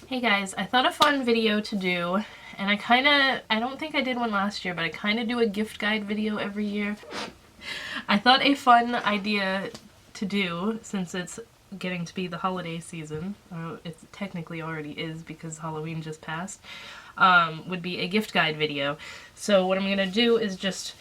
Hey guys, I thought a fun video to do, and I don't think I did one last year, but I kind of do a gift guide video every year. I thought a fun idea to do, since it's getting to be the holiday season, or it technically already is because Halloween just passed, would be a gift guide video. So what I'm gonna do is just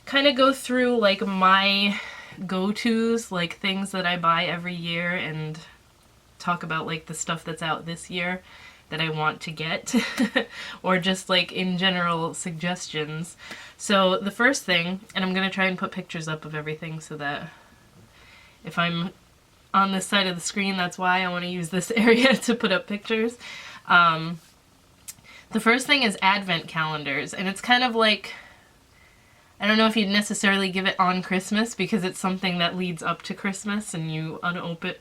kind of go through like my go-tos, like things that I buy every year, and talk about like the stuff that's out this year that I want to get or just like in general suggestions. So the first thing, and I'm gonna try and put pictures up of everything so that if I'm on this side of the screen, that's why I want to use this area to put up pictures. The first thing is advent calendars, and it's kind of like, I don't know if you'd necessarily give it on Christmas because it's something that leads up to Christmas, and you open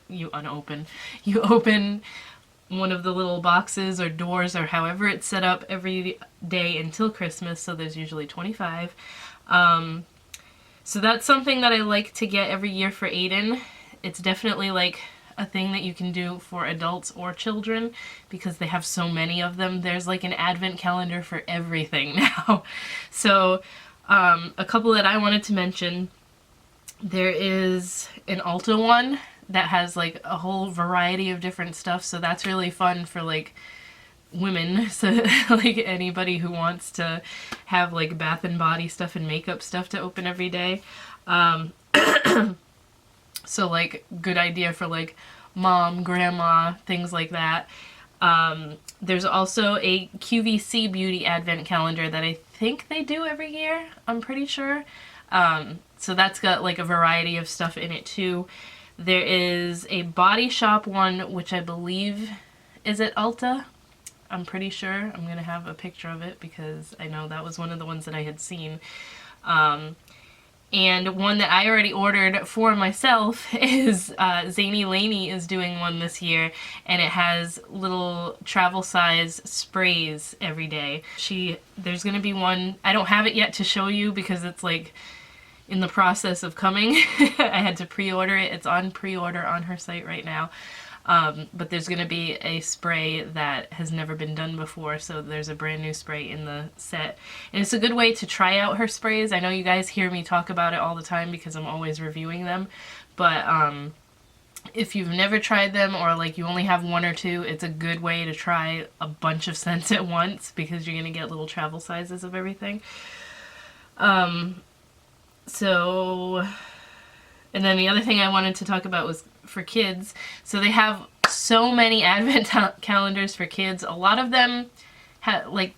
one of the little boxes or doors or however it's set up every day until Christmas, so there's usually 25. So that's something that I like to get every year for Aiden. It's definitely like a thing that you can do for adults or children because they have so many of them. There's like an advent calendar for everything now. So a couple that I wanted to mention, there is an Ulta one that has like a whole variety of different stuff, so that's really fun for like women, so like anybody who wants to have like bath and body stuff and makeup stuff to open every day. So like good idea for like mom, grandma, things like that. There's also a QVC Beauty Advent Calendar that I think they do every year, I'm pretty sure. So that's got like a variety of stuff in it too. There is a Body Shop one, which I believe is at Ulta. I'm pretty sure. I'm going to have a picture of it because I know that was one of the ones that I had seen. And one that I already ordered for myself is Zany Laney is doing one this year, and it has little travel size sprays every day. There's going to be one, I don't have it yet to show you because it's like in the process of coming. I had to pre-order it. It's on pre-order on her site right now. But there's going to be a spray that has never been done before, so there's a brand new spray in the set. And it's a good way to try out her sprays. I know you guys hear me talk about it all the time because I'm always reviewing them, but if you've never tried them or like you only have one or two, it's a good way to try a bunch of scents at once because you're going to get little travel sizes of everything. And then the other thing I wanted to talk about was for kids. So they have so many advent calendars for kids. A lot of them like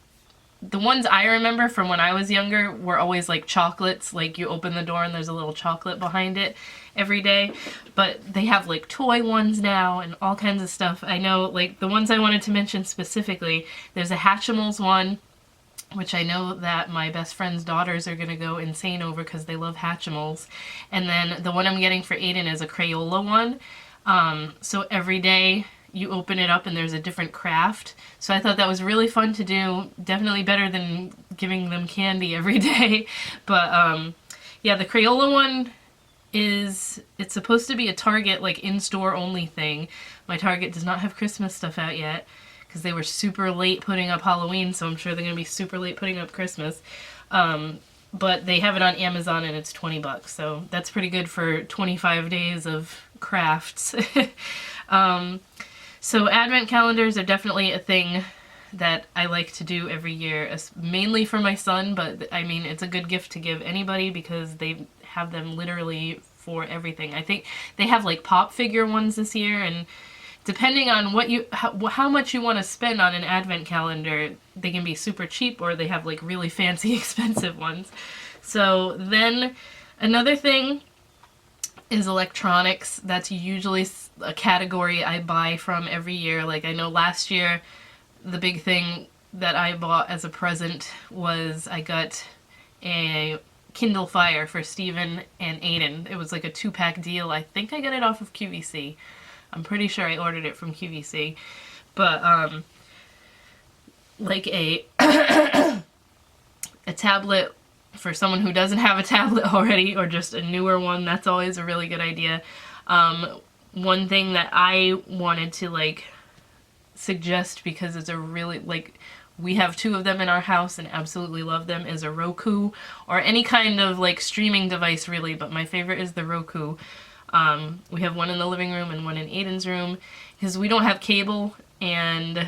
the ones I remember from when I was younger were always like chocolates, like you open the door and there's a little chocolate behind it every day. But they have like toy ones now and all kinds of stuff. I know like the ones I wanted to mention specifically, there's a Hatchimals one, which I know that my best friend's daughters are going to go insane over because they love Hatchimals. And then the one I'm getting for Aiden is a Crayola one. So every day you open it up and there's a different craft. So I thought that was really fun to do. Definitely better than giving them candy every day. But yeah, the Crayola one it's supposed to be a Target like in-store only thing. My Target does not have Christmas stuff out yet, because they were super late putting up Halloween, so I'm sure they're going to be super late putting up Christmas. But they have it on Amazon and it's $20, so that's pretty good for 25 days of crafts. So Advent calendars are definitely a thing that I like to do every year, mainly for my son, but I mean, it's a good gift to give anybody because they have them literally for everything. I think they have like pop figure ones this year, and depending on how much you want to spend on an advent calendar, they can be super cheap or they have like really fancy expensive ones. So then another thing is electronics. That's usually a category I buy from every year. Like I know last year the big thing that I bought as a present was I got a Kindle Fire for Steven and Aiden. It was like a 2-pack deal. I think I got it off of QVC. I'm pretty sure I ordered it from QVC, but like a a tablet for someone who doesn't have a tablet already, or just a newer one, that's always a really good idea. One thing that I wanted to like suggest, because it's a really, like, we have two of them in our house and absolutely love them, is a Roku or any kind of like streaming device really, but my favorite is the Roku. We have one in the living room and one in Aiden's room because we don't have cable, and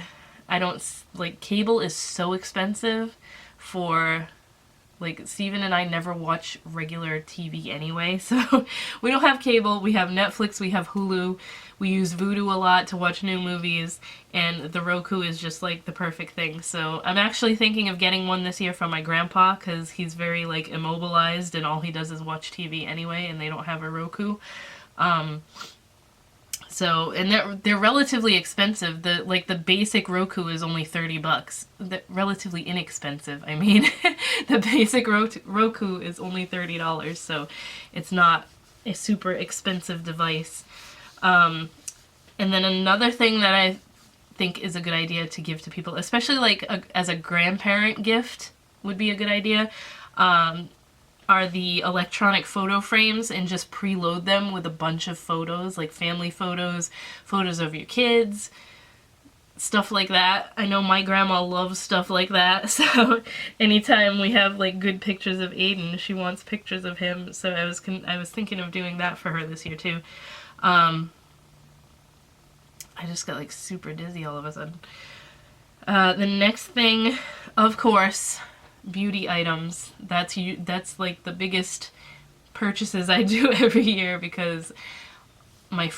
I don't like, cable is so expensive for, like, Steven and I never watch regular TV anyway, so we don't have cable. We have Netflix, we have Hulu, we use Vudu a lot to watch new movies, and the Roku is just like the perfect thing. So I'm actually thinking of getting one this year from my grandpa, because he's very like immobilized and all he does is watch TV anyway, and they don't have a Roku. So, and they're relatively expensive. The basic Roku is only $30. Relatively inexpensive, I mean. The basic Roku is only $30, so it's not a super expensive device. And then another thing that I think is a good idea to give to people, especially like as a grandparent gift would be a good idea, are the electronic photo frames, and just preload them with a bunch of photos, like family photos, photos of your kids, stuff like that. I know my grandma loves stuff like that, so anytime we have like good pictures of Aiden, she wants pictures of him, so I was thinking of doing that for her this year too. I just got like super dizzy all of a sudden. The next thing, of course, beauty items. That's like the biggest purchases I do every year, because my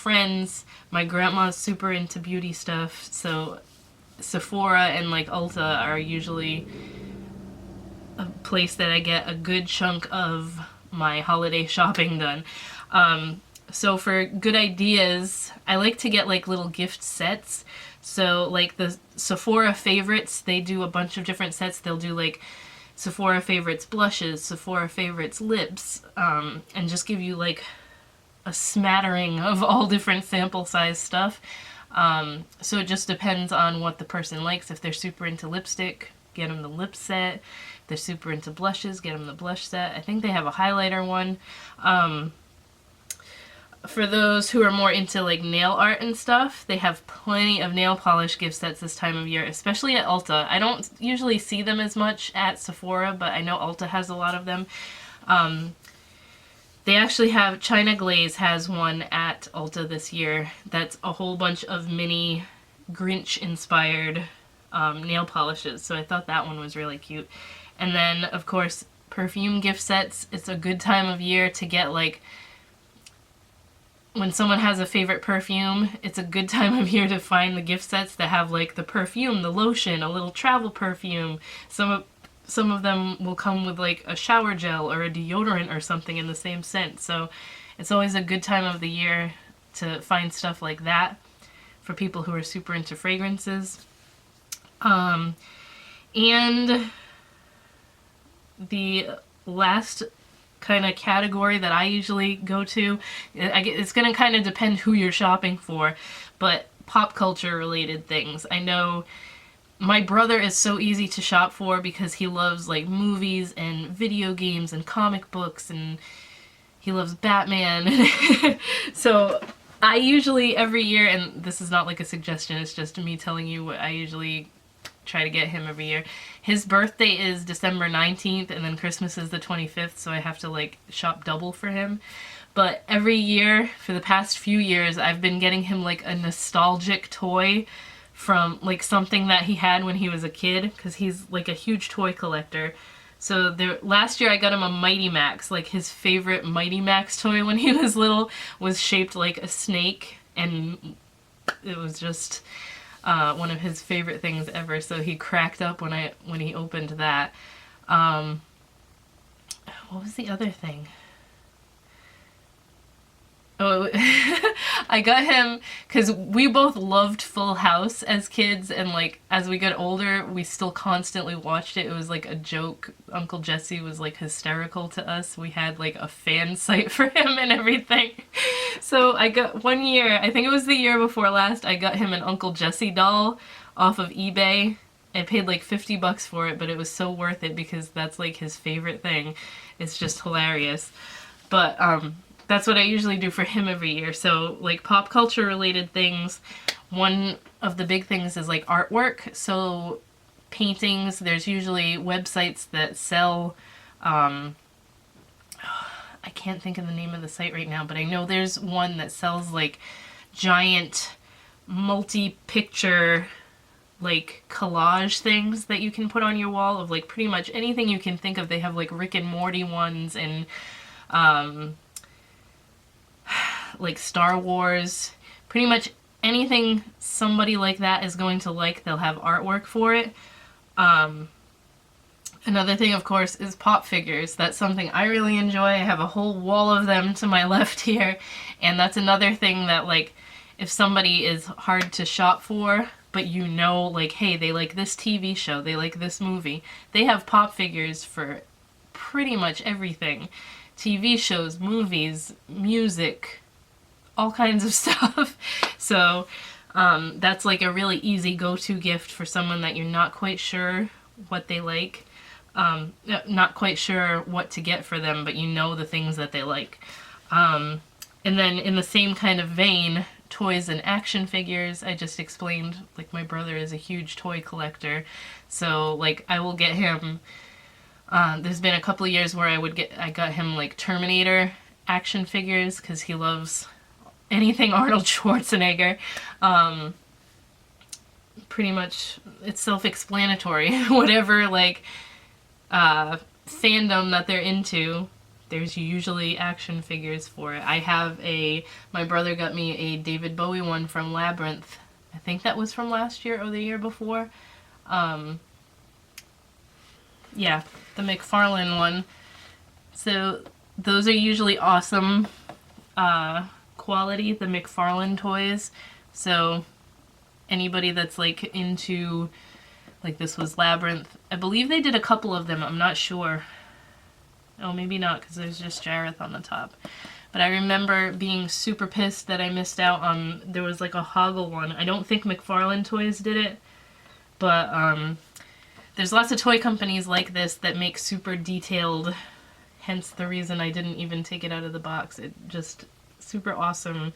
grandma's super into beauty stuff, so Sephora and like Ulta are usually a place that I get a good chunk of my holiday shopping done. So for good ideas, I like to get like little gift sets. So like the Sephora favorites, they do a bunch of different sets. They'll do like Sephora favorites blushes, Sephora favorites lips, and just give you like a smattering of all different sample size stuff. So it just depends on what the person likes. If they're super into lipstick, get them the lip set. If they're super into blushes, get them the blush set. I think they have a highlighter one. For those who are more into like nail art and stuff, they have plenty of nail polish gift sets this time of year, especially at Ulta. I don't usually see them as much at Sephora, but I know Ulta has a lot of them. They actually have, China Glaze has one at Ulta this year that's a whole bunch of mini Grinch inspired nail polishes, so I thought that one was really cute. And then of course perfume gift sets. It's a good time of year to get like, when someone has a favorite perfume, it's a good time of year to find the gift sets that have like the perfume, the lotion, a little travel perfume. Some of them will come with like a shower gel or a deodorant or something in the same scent. So it's always a good time of the year to find stuff like that for people who are super into fragrances. And the last kind of category that I usually go to, it's going to kind of depend who you're shopping for, but pop culture related things. I know my brother is so easy to shop for because he loves like movies and video games and comic books, and he loves Batman. So I usually every year, and this is not like a suggestion, it's just me telling you what I usually try to get him every year. His birthday is December 19th, and then Christmas is the 25th, so I have to like shop double for him. But every year for the past few years, I've been getting him like a nostalgic toy from like something that he had when he was a kid, because he's like a huge toy collector. So last year I got him a Mighty Max. Like his favorite Mighty Max toy when he was little was shaped like a snake, and it was just one of his favorite things ever. So he cracked up when he opened that. What was the other thing? Oh, I got him because we both loved Full House as kids, and like as we got older, we still constantly watched it. It was like a joke. Uncle Jesse was like hysterical to us. We had like a fan site for him and everything. So I got one year, I think it was the year before last, I got him an Uncle Jesse doll off of eBay. I paid like $50 for it, but it was so worth it because that's like his favorite thing. It's just hilarious. But that's what I usually do for him every year. So like pop culture related things, one of the big things is like artwork. So paintings, there's usually websites that sell, I can't think of the name of the site right now, but I know there's one that sells like giant multi-picture like collage things that you can put on your wall of like pretty much anything you can think of. They have like Rick and Morty ones and like Star Wars. Pretty much anything somebody like that is going to like, they'll have artwork for it. Another thing, of course, is pop figures. That's something I really enjoy. I have a whole wall of them to my left here, and that's another thing that, like, if somebody is hard to shop for, but you know, like, hey, they like this TV show, they like this movie, they have pop figures for pretty much everything. TV shows, movies, music, all kinds of stuff. So that's like a really easy go-to gift for someone that you're not quite sure what they like. Not quite sure what to get for them, but you know the things that they like. And then in the same kind of vein, toys and action figures. I just explained, like, my brother is a huge toy collector, so like I will get him, there's been a couple of years where I got him like Terminator action figures because he loves anything Arnold Schwarzenegger. Pretty much it's self-explanatory. Whatever like fandom that they're into, there's usually action figures for it. My brother got me a David Bowie one from Labyrinth. I think that was from last year or the year before. Yeah, the McFarlane one. So those are usually awesome quality, the McFarlane toys. So anybody that's like into, like, this was Labyrinth. I believe they did a couple of them, I'm not sure. Oh, maybe not, because there's just Jareth on the top. But I remember being super pissed that I missed out on, there was like a Hoggle one. I don't think McFarlane Toys did it, but there's lots of toy companies like this that make super detailed, hence the reason I didn't even take it out of the box. It just, super awesome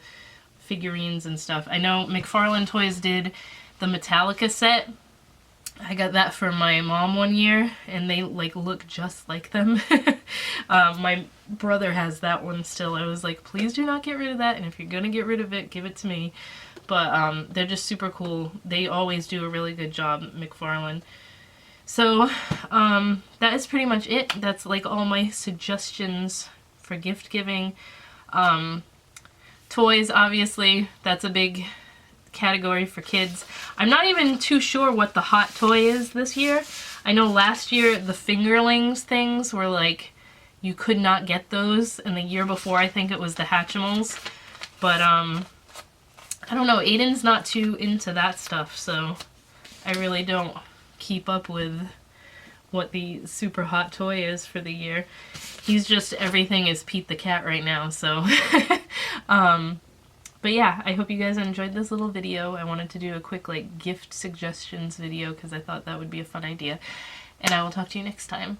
figurines and stuff. I know McFarlane Toys did the Metallica set. I got that for my mom one year, and they like look just like them. My brother has that one still. I was like, please do not get rid of that, and if you're gonna get rid of it, give it to me. But they're just super cool. They always do a really good job, McFarlane. So that is pretty much it. That's like all my suggestions for gift giving. Toys, obviously, that's a big category for kids. I'm not even too sure what the hot toy is this year. I know last year the fingerlings things were like, you could not get those, and the year before I think it was the Hatchimals. But I don't know, Aiden's not too into that stuff, so I really don't keep up with what the super hot toy is for the year. He's just, everything is Pete the Cat right now, so but yeah, I hope you guys enjoyed this little video. I wanted to do a quick like gift suggestions video because I thought that would be a fun idea. And I will talk to you next time.